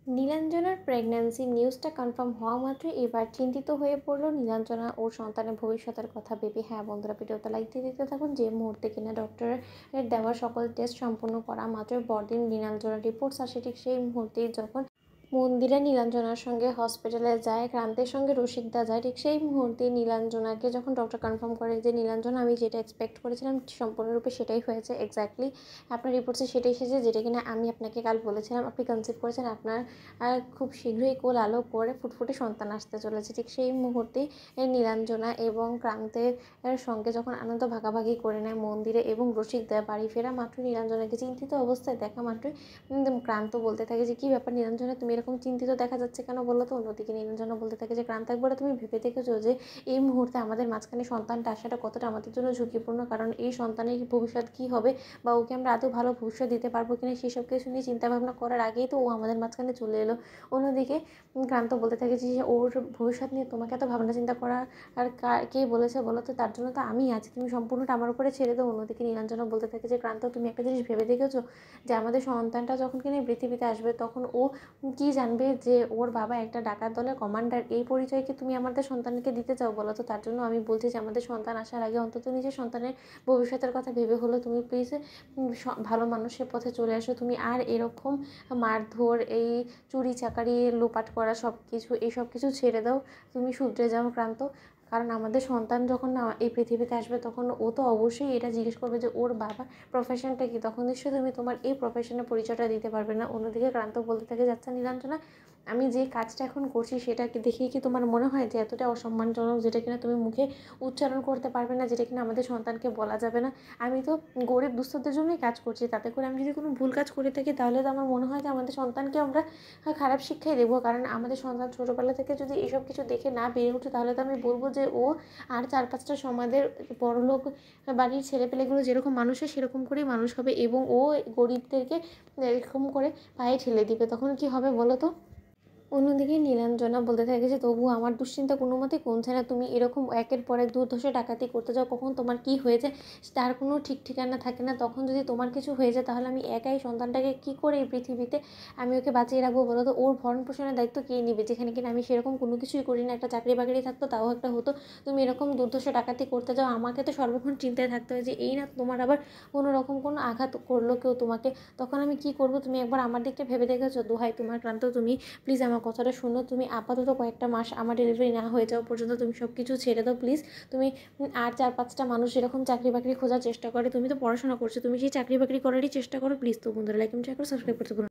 নীলাঞ্জনার pregnancy নিউজটা confirm হওয়া মাত্রই এবার চিন্তিত হয়ে পড়লো নীলাঞ্জনা ওর সন্তানের ভবিষ্যতের কথা ভেবে। হ্যাঁ বন্ধুরা, ভিডিওটা লাইক দিয়ে দিতে থাকুন। যে মুহূর্তে কিনা ডক্টরের দেওয়া সকল টেস্ট সম্পূর্ণ করা মাত্রই পরদিন নীলাঞ্জনার রিপোর্টস আসে, ঠিক সেই মুহূর্তেই যখন মন্দিরা নীলাঞ্জনার সঙ্গে হসপিটালে যায়, ক্রান্তের সঙ্গে রসিকদা যায়, ঠিক সেই মুহূর্তে নীলাঞ্জনাকে যখন ডক্টর কনফার্ম করে যে নীলাঞ্জনা আমি যেটা এক্সপেক্ট করেছিলাম সম্পূর্ণরূপে সেটাই হয়েছে, এক্স্যাক্টলি আপনার রিপোর্টসে সেটাই এসেছে যেটা কিনা আমি আপনাকে কাল বলেছিলাম, আপনি কনসিভ করেছেন, আপনার খুব শীঘ্রই কোল আলো করে ফুটফুটে সন্তান আসতে চলেছে। ঠিক সেই মুহূর্তেই নীলাঞ্জনা এবং ক্রান্তের সঙ্গে যখন আনন্দ ভাগাভাগি করে নেয় মন্দিরে এবং রসিকদা, বাড়ি ফেরা মাত্রই নীলাঞ্জনাকে চিন্তিত অবস্থায় দেখা মাত্রই ক্রান্ত বলতে থাকে যে কী ব্যাপার নীলাঞ্জনা, তুমি এরকম চিন্তিত দেখা যাচ্ছে কেন বলো তো। অন্যদিকে নীলাঞ্জনা বলতে থাকে যে ক্রান্ত, একবারে তুমি ভেবে দেখেছো যে এই মুহূর্তে আমাদের মাঝখানে সন্তানটা আসাটা কতটা আমাদের জন্য ঝুঁকিপূর্ণ, কারণ এই সন্তানের ভবিষ্যৎ কী হবে বা ওকে আমরা আদৌ ভালো ভবিষ্যৎ দিতে পারবো কিনা সেসব কিছু নিয়ে চিন্তাভাবনা করার আগেই তো ও আমাদের মাঝখানে চলে এলো। অন্যদিকে ক্রান্ত বলতে থাকে যে ওর ভবিষ্যৎ নিয়ে তোমাকে এত ভাবনা চিন্তা করা আর কে বলেছে বলো তো, তার জন্য তো আমি আছি, তুমি সম্পূর্ণটা আমার উপরে ছেড়ে দাও। অন্যদিকে নীলাঞ্জনা বলতে থাকে যে ক্রান্ত, তুমি একটা জিনিস ভেবে দেখেছো যে আমাদের সন্তানটা যখন কিনা পৃথিবীতে আসবে তখন ও কী জানবে যে ওর বাবা একটা ডাকাত দলের কমান্ডার, এই পরিচয় কি তুমি আমাদের সন্তানকে দিতে চাও বলো তো। তার জন্য আমি বলছি যে আমাদের সন্তান আসার আগে অন্তত নিজের সন্তানের ভবিষ্যতের কথা ভেবে হলো তুমি প্লিজ ভালো মানুষের পথে চলে আসো। তুমি আর এরকম মারধর, এই চুরি চাকারি, লোপাট করা সব কিছু, এইসব কিছু ছেড়ে দাও, তুমি শুধরে যাও ক্রান্ত। কারণ আমাদের সন্তান যখন না এই পৃথিবীতে আসবে তখন ও তো অবশ্যই এটা জিজ্ঞেস করবে যে ওর বাবা প্রফেশনটা কী, তখন নিশ্চয়ই তুমি তোমার এই প্রফেশনের পরিচয়টা দিতে পারবে না। অন্যদিকে ক্রান্ত বলতে থাকে, যাচ্ছা নীলাঞ্জনা, আমি যে কাজটা এখন করছি সেটাকে দেখেই কি তোমার মনে হয় যে এতটা অসম্মানজনক, যেটা কিনা তুমি মুখে উচ্চারণ করতে পারবে না, যেটা কিনা আমাদের সন্তানকে বলা যাবে না। আমি তো গরিব দুস্থদের জন্যই কাজ করছি, তাতে করে আমি যদি কোনো ভুল কাজ করে থাকি তাহলে তো আমার মনে হয় যে আমাদের সন্তানকে আমরা খারাপ শিক্ষাই দেবো। কারণ আমাদের সন্তান ছোটোবেলা থেকে যদি এসব কিছু দেখে না বেড়ে ওঠে তাহলে তো আমি বলবো যে ও আর 4-5টা সমাজের বড়লোক বাড়ির ছেলেপেলেগুলো যেরকম মানুষ হয় সেরকম করেই মানুষ হবে এবং ও গরিবদেরকে এরকম করে পায়ে ঠেলে দিবে, তখন কি হবে বলো তো। অন্যদিকে নীলাঞ্জনা বলতে থাকে যে তবুও আমার দুশ্চিন্তা কোনো মতেই কমছে না, তুমি এরকম একের পর এক দুর্ধর্ষ ডাকাতি করতে যাও, কখন তোমার কী হয়ে যায় তার কোনো ঠিক ঠিকানা থাকে না। তখন যদি তোমার কিছু হয়ে যায় তাহলে আমি একাই সন্তানটাকে কী করে এই পৃথিবীতে আমি ওকে বাঁচিয়ে রাখবো বলো তো। ওর ভরণ পোষণের দায়িত্ব কে নেবে, যেখানে কিনা আমি সেরকম কোনো কিছুই করি না, একটা চাকরি বাকরি থাকতো তাও একটা হতো, তুমি এরকম দুর্ধর্ষ ডাকাতি করতে যাও, আমাকে তো সর্বক্ষণ চিন্তায় থাকতে হয় যে এই না তোমার আবার কোনো রকম কোনো আঘাত করলো কেউ তোমাকে, তখন আমি কি করবো। তুমি একবার আমার দিকটা ভেবে দেখেছো, দোহাই তোমার ক্রান্ত, তুমি প্লিজ আমার কথাটা শোনো, তুমি আপাতত কয়েকটা মাস আমার ডেলিভারি না হয়ে যাওয়া পর্যন্ত তুমি সব কিছু ছেড়ে দাও প্লিজ। তুমি আর 4-5টা মানুষ এরকম চাকরি বাকরি খোঁজার চেষ্টা করে, তুমি তো পড়াশোনা করছো, তুমি সেই চাকরি বাকরি করারই চেষ্টা করো প্লিজ। তো বন্ধুরা লাইক এবং শেয়ার করে সাবস্ক্রাইব করতে ভুলো না।